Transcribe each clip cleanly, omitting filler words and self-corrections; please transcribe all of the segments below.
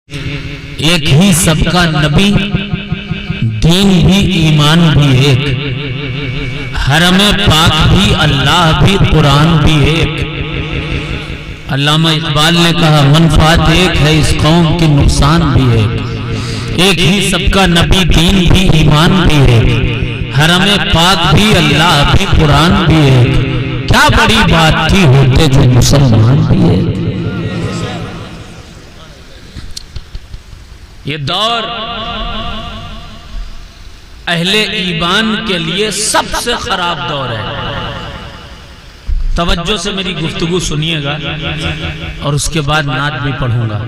एक ही सबका नबी, दीन भी ईमान भी एक, हरम पाक भी अल्लाह भी कुरान भी एक। अल्लामा इकबाल ने कहा मनफात एक है इस कौम की नुकसान भी एक ही सबका नबी, दीन भी ईमान भी एक, हरम पाक भी अल्लाह भी कुरान भी एक। क्या बड़ी बात थी होते जो मुसलमान भी है। ये दौर अहले ईमान के लिए सबसे खराब दौर है। तवज्जो से मेरी गुफ्तगू सुनिएगा और उसके बाद नात भी पढ़ूंगा।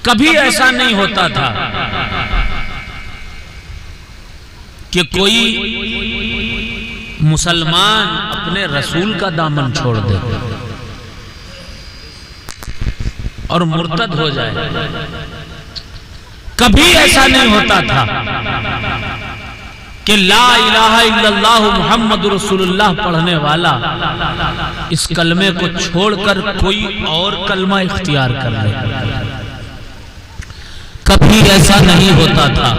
कभी ऐसा नहीं होता था कि कोई मुसलमान अपने रसूल का दामन छोड़ दे और मुर्तद हो जाए। कभी ऐसा नहीं होता था कि ला इलाहा इल्लल्लाह मुहम्मद रसूलुल्लाह पढ़ने वाला इस कलमे को छोड़कर कोई और कलमा इख्तियार कर ले। कभी ऐसा नहीं होता था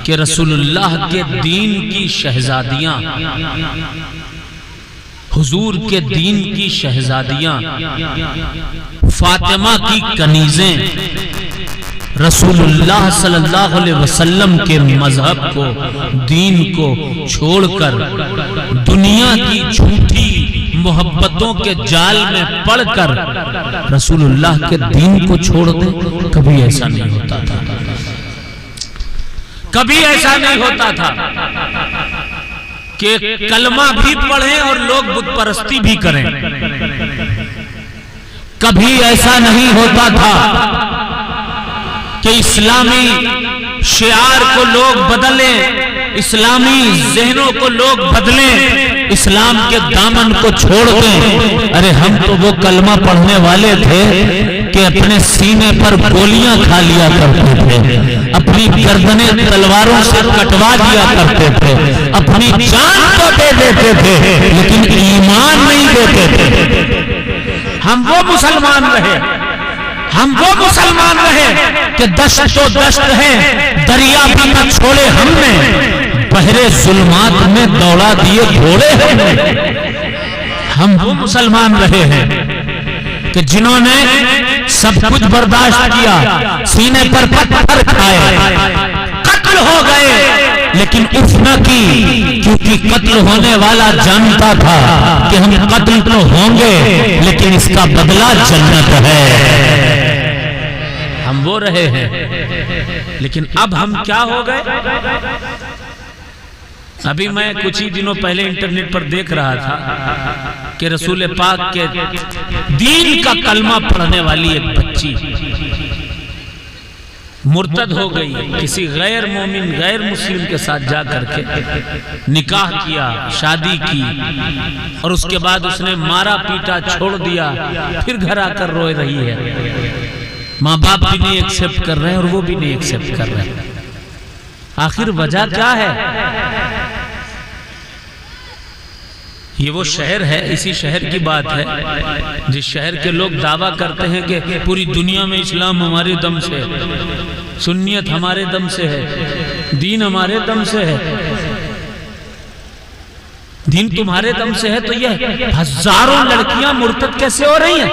कि रसूलुल्लाह के दीन की शहजादियां, हुजूर के दीन की शहजादियां, फातिमा की कनीजें रसूलुल्लाह सल्लल्लाहु अलैहि वसल्लम के मजहब को, दीन को छोड़कर दुनिया की झूठी मोहब्बतों के जाल में पड़कर रसूलुल्लाह के दीन को छोड़ दे। कभी ऐसा नहीं होता था। कभी ऐसा नहीं होता था कि कलमा भी पढ़ें और लोग बुत परस्ती भी करें। कभी ऐसा नहीं होता था कि इस्लामी शिआर को लोग बदलें, इस्लामी जहनों को लोग बदलें, इस्लाम के दामन को छोड़ दें। अरे हम तो वो कलमा पढ़ने वाले थे कि अपने सीने पर गोलियां खा लिया करते थे, अपनी गर्दनें तलवारों से कटवा दिया करते थे, अपनी जान तो दे देते थे लेकिन ईमान नहीं देते थे। हम वो मुसलमान रहे, हम वो मुसलमान रहे कि दश्त तो दश्त है, दरिया भी न छोड़े हमने, बहरे जुल्मात में दौड़ा दिए घोड़े हमने। हम वो मुसलमान रहे हैं कि जिन्होंने सब कुछ बर्दाश्त किया, सीने पर पत्थर खाए, कत्ल हो गए लेकिन उफ न की, क्योंकि कत्ल होने वाला जानता था कि हम कत्ल तो होंगे लेकिन इसका बदला जन्नत है। हम वो रहे हैं। लेकिन अब हम क्या हो गए? अभी मैं कुछ ही दिनों पहले इंटरनेट पर देख रहा था कि रसूल पाक के दीन का कलमा पढ़ने वाली एक बच्ची मुर्तद हो गई, किसी गैर मोमिन गैर मुस्लिम के साथ जा करके निकाह किया, शादी की और उसके बाद उसने मारा पीटा छोड़ दिया, फिर घर आकर रो रही है। माँ बाप भी नहीं एक्सेप्ट कर रहे हैं और वो भी नहीं एक्सेप्ट कर रहे हैं। आखिर वजह क्या है? ये वो शहर है, इसी शहर की बात है जिस शहर के लोग दावा करते हैं कि पूरी दुनिया में इस्लाम हमारे दम से है, सुन्नियत हमारे दम से है, दीन हमारे दम से है। दीन तुम्हारे दम से है तो ये हजारों लड़कियां मुर्तद कैसे हो रही हैं?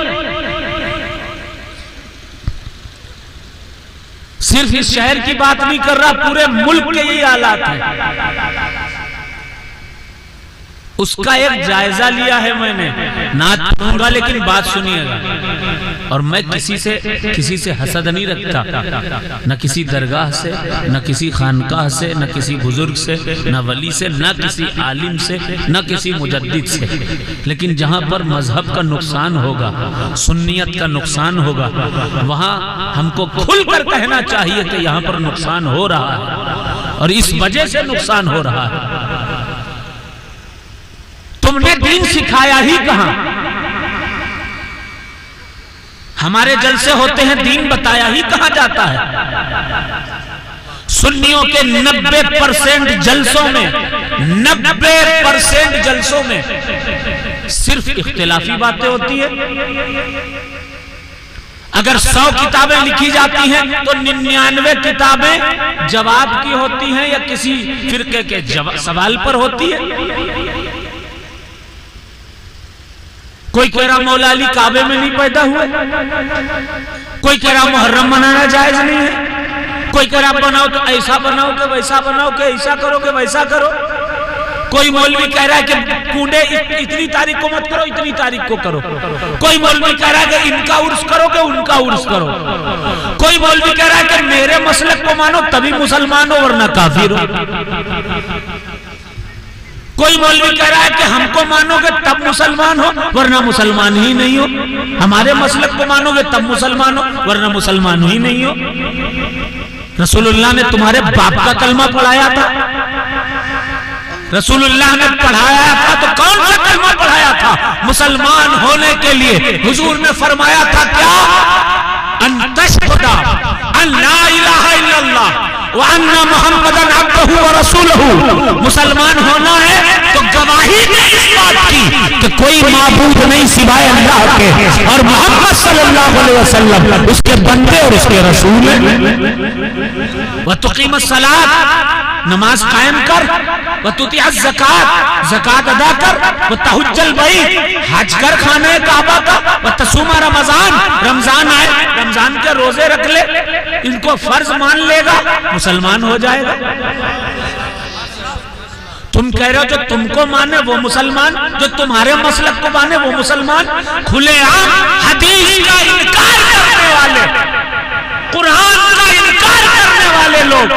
सिर्फ इस शहर की बात नहीं कर रहा, पूरे मुल्क के यही हालात है। उसका एक जायजा लिया है मैंने, नात पढ़ूंगा लेकिन बात सुनिएगा। और मैं किसी से हसद नहीं रखता, न किसी दरगाह से, न किसी खानकाह से, न किसी बुजुर्ग से, न वली से, न किसी आलिम से, न किसी मुजद्दिद से। लेकिन जहां पर मजहब का नुकसान होगा, सुन्नियत का नुकसान होगा, वहां हमको खुलकर कहना चाहिए कि यहां पर नुकसान हो रहा है और इस वजह से नुकसान हो रहा है। तुमने दीन सिखाया ही कहां? हमारे जलसे होते हैं, दीन बताया ही कहां जाता है? सुन्नियों के 90% जलसों में, 90% जलसों में सिर्फ इख्तिलाफी बातें होती है। अगर 100 किताबें लिखी जाती हैं तो 99 किताबें जवाब की होती हैं या किसी फिरके के सवाल पर होती है। कोई कह रहा मौला अली काबे में नहीं पैदा हुए, कोई कह रहा मुहर्रम मनाना जायज नहीं है, कोई कह रहा बनाओ तो ऐसा बनाओ कि वैसा बनाओ कि ऐसा करो कि वैसा करो। कोई मौलवी कह रहा है कि कूड़े इतनी तारीख को मत करो, इतनी तारीख को करो। कोई मौलवी कह रहा है कि इनका उर्स करो कि उनका उर्स करो। कोई मौलवी कह रहा है कि मेरे मसलक को मानो तभी मुसलमान हो वरना काफिर हो। कोई मौलवी कह रहा है कि हमको मानोगे तब मुसलमान हो वरना मुसलमान ही नहीं हो, हमारे मसलक को मानोगे तब मुसलमान हो वरना मुसलमान ही नहीं हो। रसूलुल्लाह ने तुम्हारे बाप का कलमा पढ़ाया था, रसूलुल्लाह ने पढ़ाया था तो कौन सा कलमा पढ़ाया था? मुसलमान होने के लिए हुजूर ने फरमाया था क्या? अन तशहदा अन ला इलाहा इल्लल्लाह व अन्ना मुहम्मदन अब्दुहु व रसूलुहु। मुसलमान होना है तो गवाही दे इस बात की कि कोई माबूद नहीं सिवाय अल्लाह के और मोहम्मद सल्लल्लाहु अलैहि वसल्लम उसके बंदे और उसके रसूल हैं। व तुकीमस सलात, नमाज कायम कर, व तुतिअज ज़कात, ज़कात अदा कर, व तहुज्जल बैत, हज कर खाने काबा का, व तसूमा रमजान, रमजान आए रमजान के रोजे रख ले, इनको फर्ज मान लेगा मुसलमान हो जाएगा। तुम कह रहे हो जो तुमको माने वो मुसलमान, जो तुम्हारे मसलक को माने वो मुसलमान। खुलेआम हदीस का इनकार करने वाले, कुरान का इनकार करने वाले लोग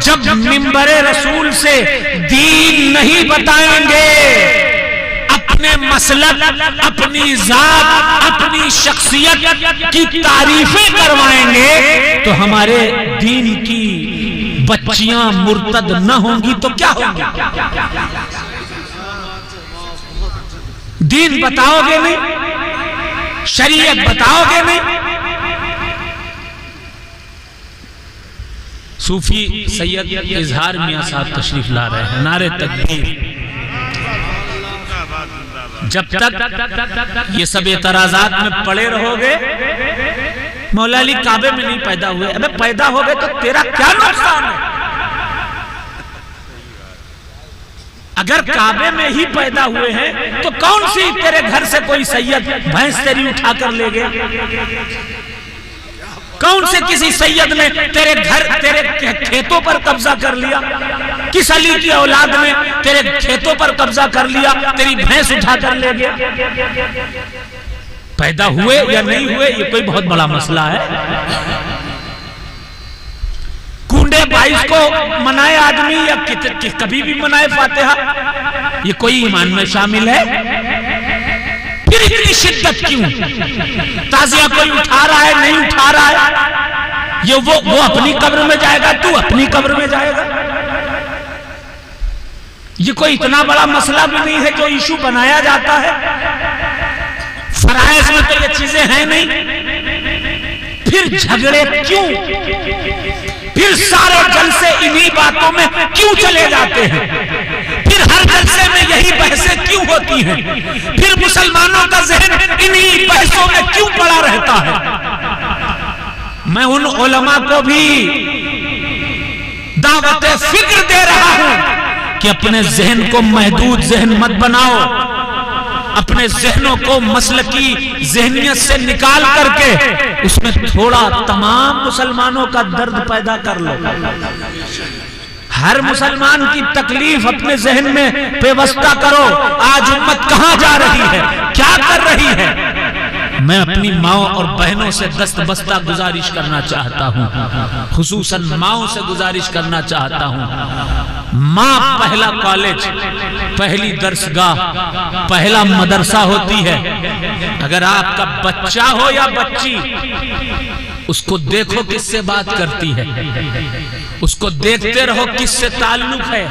जब मिंबरे रसूल से दीन नहीं बताएंगे, अपने मसलक, अपनी जात, अपनी शख्सियत की तारीफें करवाएंगे तो हमारे दीन की बच्चियां मुर्तद न होंगी तो क्या होंगी? दीन बताओगे नहीं, शरीयत बताओगे नहीं। सूफी सैयद इजहार मियां साहब तशरीफ ला रहे हैं, नारे तकबीर। जब तक ये सब एतराजात में पड़े रहोगे, मौला अली काबे में नहीं पैदा हुए, अबे पैदा हो गए तो तेरा क्या नुकसान है? अगर काबे में ही पैदा हुए हैं तो कौन सी तेरे घर से कोई सैयद भैंस तेरी उठा कर ले गए? कौन से किसी सैयद ने तेरे घर, तेरे खेतों पर कब्जा कर लिया? किस अली की औलाद ने तेरे खेतों पर कब्जा कर लिया, तेरी भैंस उठा कर ले गया? पैदा हुए या नहीं हुए ये कोई बहुत बड़ा मसला है। कुंडे 22 को मनाए आदमी या कभी भी मनाए फातिहा, ये कोई ईमान में शामिल है? फिर इतनी शिद्दत क्यों? ताजिया कोई उठा रहा है, नहीं उठा रहा है, ये वो अपनी कब्र में जाएगा, तू अपनी कब्र में जाएगा। ये कोई इतना बड़ा मसला भी नहीं है जो इशू बनाया जाता है। फराइज में तो ये चीजें हैं नहीं, फिर झगड़े क्यों? फिर सारे जलसे इन्हीं बातों में क्यों चले जाते हैं? फिर हर जलसे में यही बहसें क्यों होती हैं? फिर मुसलमानों का जहन इन्हीं बहसों में क्यों पड़ा रहता है? मैं उन उलमा को भी दावत फिक्र दे रहा हूं कि अपने जहन को महदूद जहन मत बनाओ, अपने जहनों को मसलकी जहनियत से निकाल करके उसमें थोड़ा तमाम मुसलमानों का दर्द पैदा कर लो। हर मुसलमान की तकलीफ अपने जहन में पेवस्ता करो। आज उम्मत कहां जा रही है, क्या कर रही है? मैं अपनी माओ और बहनों से दस्तबस्ता गुजारिश करना चाहता हूं, खुसूसन माओ से गुजारिश करना चाहता हूं। माँ पहला कॉलेज, पहली दरसगाह, पहला मदरसा होती है। अगर आपका बच्चा हो या बच्ची, उसको देखो किससे बात करती है, उसको देखते रहो किससे ताल्लुक है।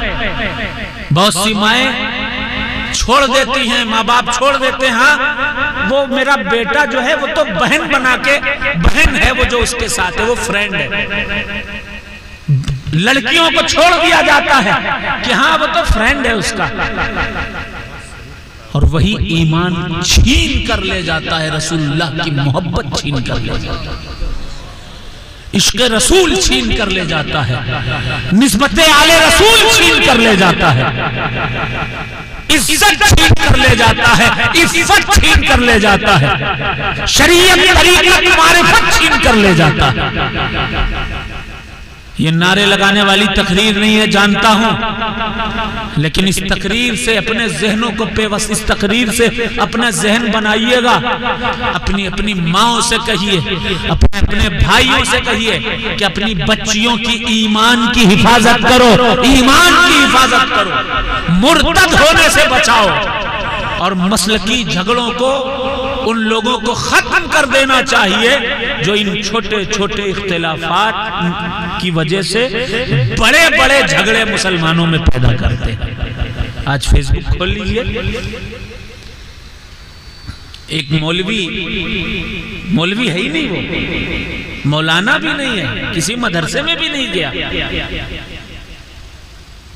बहुत सी माएं छोड़ देती हैं, माँ बाप छोड़ देते हैं, हाँ वो मेरा बेटा जो है वो तो बहन बना के, बहन है वो जो उसके साथ है, वो फ्रेंड है। लड़कियों को छोड़ दिया जाता है कि हाँ वो तो फ्रेंड है उसका। और वही ईमान छीन कर ले जाता है, रसूलुल्लाह की मोहब्बत छीन कर ले जाता है, इश्क़ रसूल छीन कर ले जाता है, निस्बते आले रसूल छीन कर ले जाता है, इज्जत छीन कर ले जाता है, इफ़्फ़त छीन कर ले जाता है, शरीयत तरीक़त मारिफत छीन कर ले जाता है। ये नारे लगाने वाली तकरीर नहीं है, जानता हूं, लेकिन इस तकरीर से अपने जहनों को पेवस, इस तकरीर से अपना जहन बनाइएगा। अपनी अपनी माओं से कहिए, अपने अपने भाइयों से कहिए कि अपनी बच्चियों की ईमान की हिफाजत करो, ईमान की हिफाजत करो, मुर्तद होने से बचाओ, और मसलकी झगड़ों को उन लोगों को खत्म कर देना चाहिए जो इन छोटे छोटे इख्तिलाफात की वजह से बड़े बड़े झगड़े मुसलमानों में पैदा करते हैं। आज फेसबुक खोल लीजिए, एक मौलवी है ही नहीं, वो मौलाना भी नहीं है, किसी मदरसे में भी नहीं गया।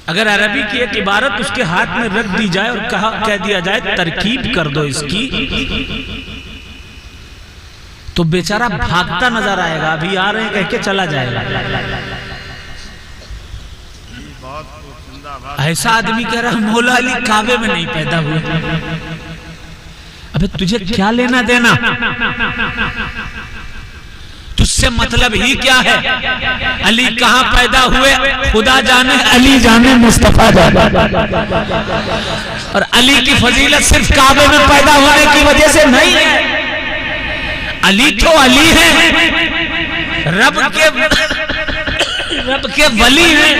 अगर अरबी की एक इबारत उसके हाथ में रख दी जाए और कह दिया जाए तरकीब कर दो इसकी, तो बेचारा भागता नजर आएगा, अभी आ रहे हैं कह के चला जाएगा। ऐसा आदमी कह रहा है मौला अली काबे में नहीं पैदा हुए। अबे तुझे क्या लेना देना, तुझसे मतलब ही क्या है? अली कहां पैदा हुए खुदा जाने, अली जाने, मुस्तफा जाने। और अली की फजीलत सिर्फ काबे में पैदा होने की वजह से नहीं है। अली तो अली है, रब के वली हैं।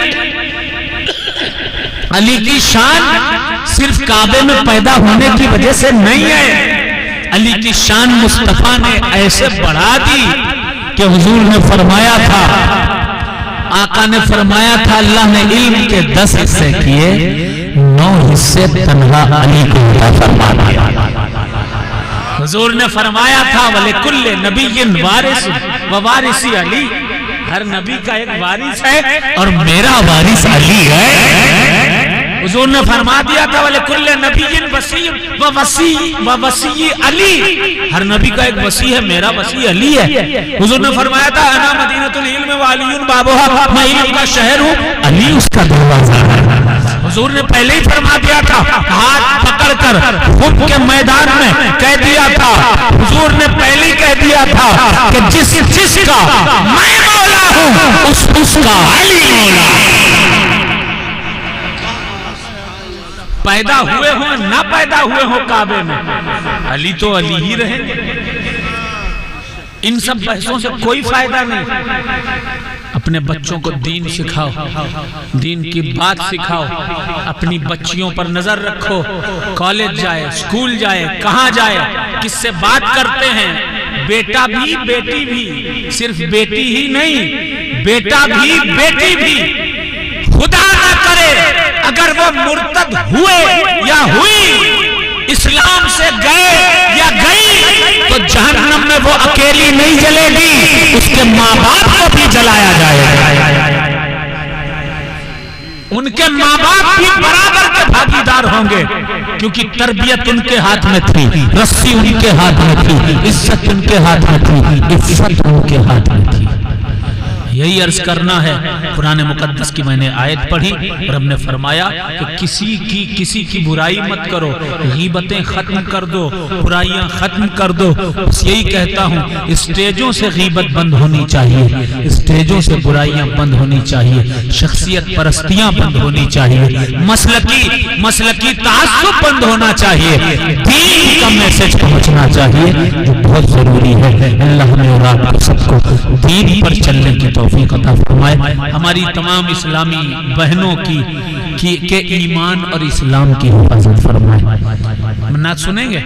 अली की शान सिर्फ काबे में पैदा होने की वजह से नहीं है। अली की शान मुस्तफा ने ऐसे बढ़ा दी कि हुजूर ने फरमाया था, आका ने फरमाया था, अल्लाह ने इल्म के 10 हिस्से किए, 9 हिस्से तन्हा अली को अता फरमा दिया। हुजूर ने फरमाया था, वले कुल्ले नबिय्यिन वारिस व वारिसी अली, हर नबी का एक वारिस है और मेरा वारिस अली है। हुजूर ने फरमा दिया था, वले कुल्ले नबिय्यिन वसी व वसी अली, हर नबी का एक वसी है, मेरा वसी अली है। हुजूर ने फरमाया था, अना मदीनतुल इल्म व अलीयुन बाबुहा, मैं इल्म का शहर हूँ, अली उसका दरवाजा है। हुजूर ने पहले ही फरमा दिया था, हाथ पकड़कर खुद के मैदान में कह दिया था, हुजूर ने पहले ही कह दिया था कि जिसका मैं मौला हूँ उसका अली मौला। पैदा हुए हो ना पैदा हुए हो काबे में, अली तो अली ही रहेंगे। इन सब बहसों से कोई फायदा नहीं। अपने बच्चों को दीन सिखाओ, दीन की बात सिखाओ, अपनी बच्चियों पर नजर रखो, कॉलेज जाए, स्कूल जाए, कहाँ जाए, किससे बात करते हैं, बेटा भी बेटी भी, सिर्फ बेटी ही नहीं, बेटा भी बेटी भी। खुदा ना करे अगर वो मुर्तद हुए या हुई, इस्लाम से गए या गई, तो जहन्नम में वो अकेली नहीं जलेगी, उसके माँ बाप को भी जलाया जाएगा। उनके माँ बाप भी बराबर के भागीदार होंगे, क्योंकि तरबियत उनके हाथ में थी, रस्सी उनके हाथ में थी, इज्जत उनके हाथ में थी, इज्जत उनके हाथ में थी। यही अर्ज करना है। कुरान मुकद्दस की मैंने आयत पढ़ी और हमने फरमाया कि किसी की बुराई मत करो, गीबतें खत्म कर दो, बुराइयां खत्म कर दो। बस यही कहता हूँ, स्टेजों से गीबत बंद होनी चाहिए, स्टेजों से बुराइयां बंद होनी चाहिए, शख्सियत परस्तियां बंद होनी चाहिए, मसलकी तासुब बंद होना चाहिए, दीन का मैसेज पहुंचना चाहिए जो बहुत जरूरी है। अल्लाह ने और आप सबको दीन पर चलने की तौफीक अता फरमाए। हमारी तमाम इस्लामी बहनों की ईमान और इस्लाम की हिफाजत फरमाए। नात सुनेंगे।